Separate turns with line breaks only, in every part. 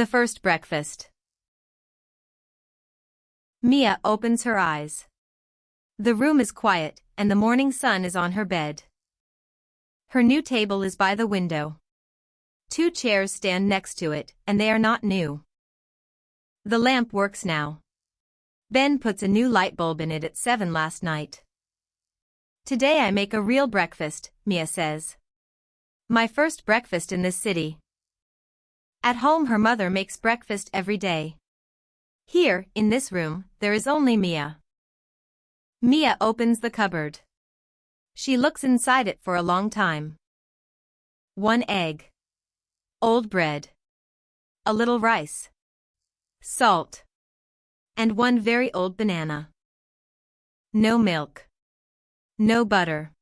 The first breakfast. Mia opens her eyes. The room is quiet, and the morning sun is on her bed. Her new table is by the window. 2 chairs stand next to it, and they are not new. The lamp works now. Ben puts a new light bulb in it at 7 last night. Today I make a real breakfast, Mia says. My first breakfast in this city. At home her mother makes breakfast every day. Here, in this room, there is only Mia. Mia opens the cupboard. She looks inside it for a long time. 1 egg. Old bread. A little rice. Salt. And 1 very old banana. No milk. No butter.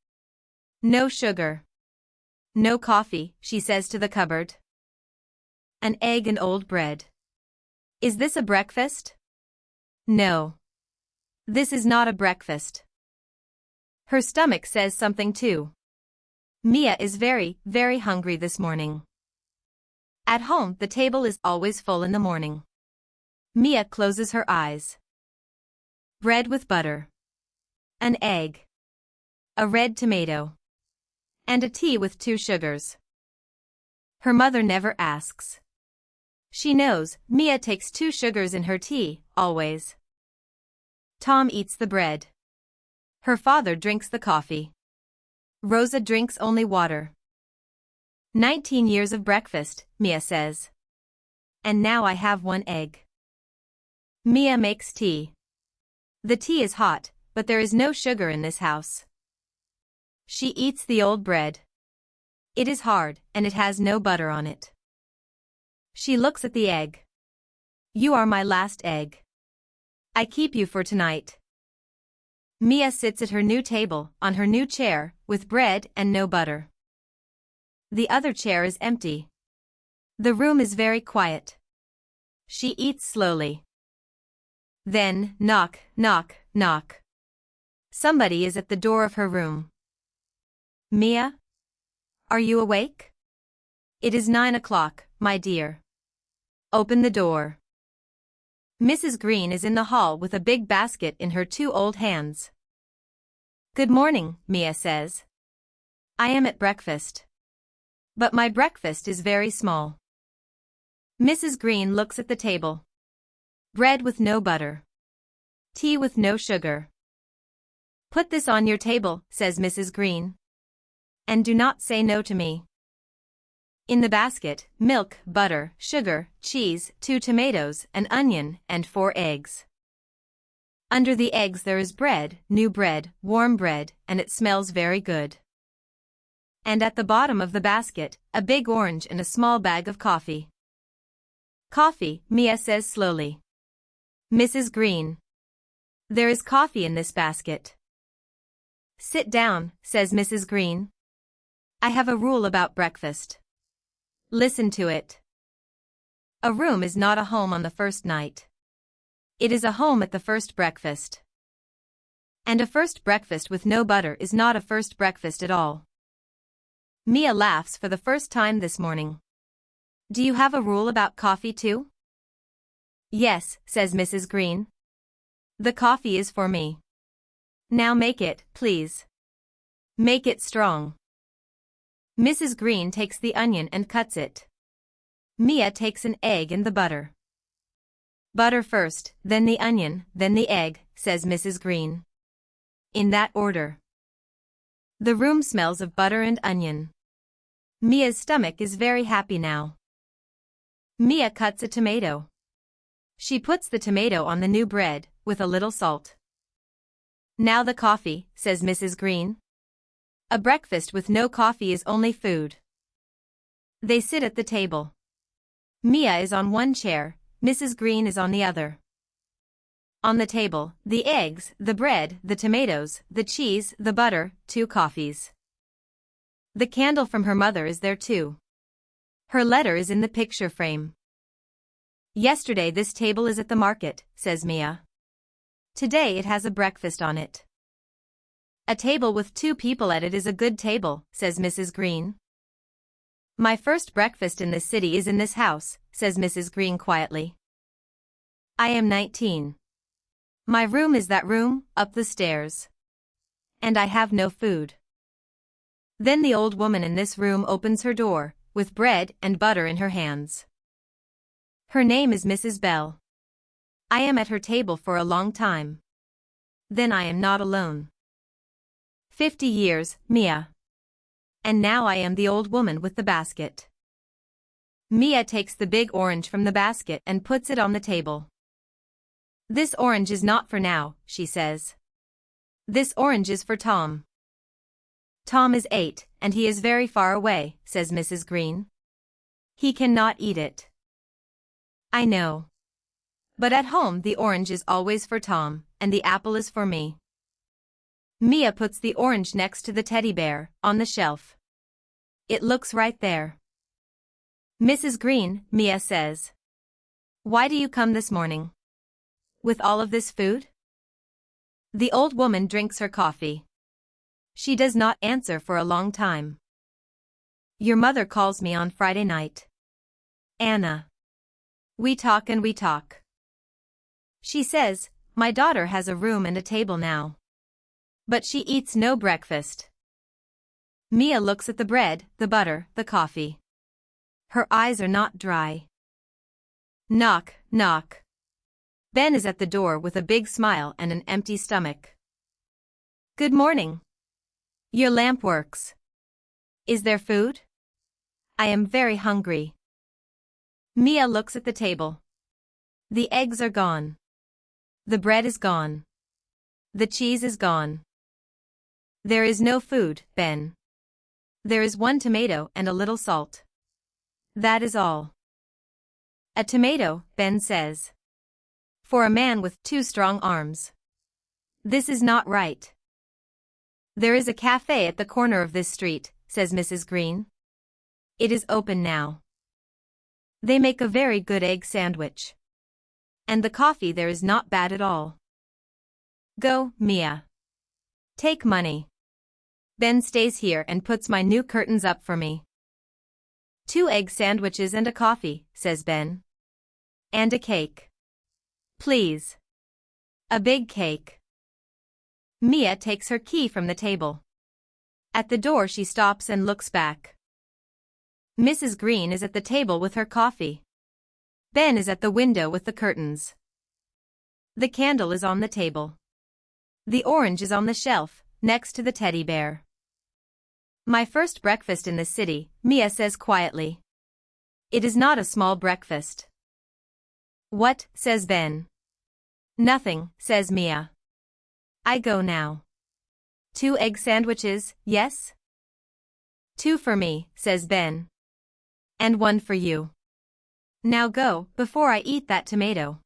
No sugar. No coffee, she says to the cupboard. An egg and old bread. Is this a breakfast? No. This is not a breakfast. Her stomach says something too. Mia is very, very hungry this morning. At home, the table is always full in the morning. Mia closes her eyes. Bread with butter. An egg. A red tomato. And a tea with 2 sugars. Her mother never asks. She knows Mia takes 2 sugars in her tea, always. Tom eats the bread. Her father drinks the coffee. Rosa drinks only water. 19 years of breakfast, Mia says. And now I have 1 egg. Mia makes tea. The tea is hot, but there is no sugar in this house. She eats the old bread. It is hard, and it has no butter on it. She looks at the egg. You are my last egg. I keep you for tonight. Mia sits at her new table, on her new chair, with bread and no butter. The other chair is empty. The room is very quiet. She eats slowly. Then, knock, knock, knock. Somebody is at the door of her room. Mia? Are you awake? It is 9 o'clock, my dear. Open the door. Mrs. Green is in the hall with a big basket in her 2 old hands. Good morning, Mia says. I am at breakfast. But my breakfast is very small. Mrs. Green looks at the table. Bread with no butter. Tea with no sugar. Put this on your table, says Mrs. Green. And do not say no to me. In the basket, milk, butter, sugar, cheese, 2 tomatoes, an onion, and 4 eggs. Under the eggs there is bread, new bread, warm bread, and it smells very good. And at the bottom of the basket, a big orange and a small bag of coffee. Coffee, Mia says slowly. Mrs. Green. There is coffee in this basket. Sit down, says Mrs. Green. I have a rule about breakfast. Listen to it. A room is not a home on the first night. It is a home at the first breakfast. And a first breakfast with no butter is not a first breakfast at all. Mia laughs for the first time this morning. Do you have a rule about coffee too? Yes, says Mrs. Green. The coffee is for me. Now make it, please. Make it strong. Mrs. Green takes the onion and cuts it. Mia takes an egg and the butter. Butter first, then the onion, then the egg, says Mrs. Green. In that order. The room smells of butter and onion. Mia's stomach is very happy now. Mia cuts a tomato. She puts the tomato on the new bread, with a little salt. Now the coffee, says Mrs. Green. A breakfast with no coffee is only food. They sit at the table. Mia is on 1 chair, Mrs. Green is on the other. On the table, the eggs, the bread, the tomatoes, the cheese, the butter, 2 coffees. The candle from her mother is there too. Her letter is in the picture frame. Yesterday this table is at the market, says Mia. Today it has a breakfast on it. A table with 2 people at it is a good table, says Mrs. Green. My first breakfast in this city is in this house, says Mrs. Green quietly. I am 19. My room is that room, up the stairs. And I have no food. Then the old woman in this room opens her door, with bread and butter in her hands. Her name is Mrs. Bell. I am at her table for a long time. Then I am not alone. 50 years, Mia. And now I am the old woman with the basket. Mia takes the big orange from the basket and puts it on the table. This orange is not for now, she says. This orange is for Tom. Tom is 8, and he is very far away, says Mrs. Green. He cannot eat it. I know. But at home the orange is always for Tom, and the apple is for me. Mia puts the orange next to the teddy bear, on the shelf. It looks right there. Mrs. Green, Mia says. Why do you come this morning? With all of this food? The old woman drinks her coffee. She does not answer for a long time. Your mother calls me on Friday night. Anna. We talk and we talk. She says, my daughter has a room and a table now. But she eats no breakfast. Mia looks at the bread, the butter, the coffee. Her eyes are not dry. Knock, knock. Ben is at the door with a big smile and an empty stomach. Good morning. Your lamp works. Is there food? I am very hungry. Mia looks at the table. The eggs are gone. The bread is gone. The cheese is gone. There is no food, Ben. There is one tomato and a little salt. That is all. A tomato, Ben says. For a man with 2 strong arms. This is not right. There is a cafe at the corner of this street, says Mrs. Green. It is open now. They make a very good egg sandwich. And the coffee there is not bad at all. Go, Mia. Take money. Ben stays here and puts my new curtains up for me. 2 egg sandwiches and a coffee, says Ben. And a cake. Please. A big cake. Mia takes her key from the table. At the door she stops and looks back. Mrs. Green is at the table with her coffee. Ben is at the window with the curtains. The candle is on the table. The orange is on the shelf, next to the teddy bear. My first breakfast in the city, Mia says quietly. It is not a small breakfast. What, says Ben. Nothing, says Mia. I go now. 2 egg sandwiches, yes? 2 for me, says Ben. And 1 for you. Now go, before I eat that tomato.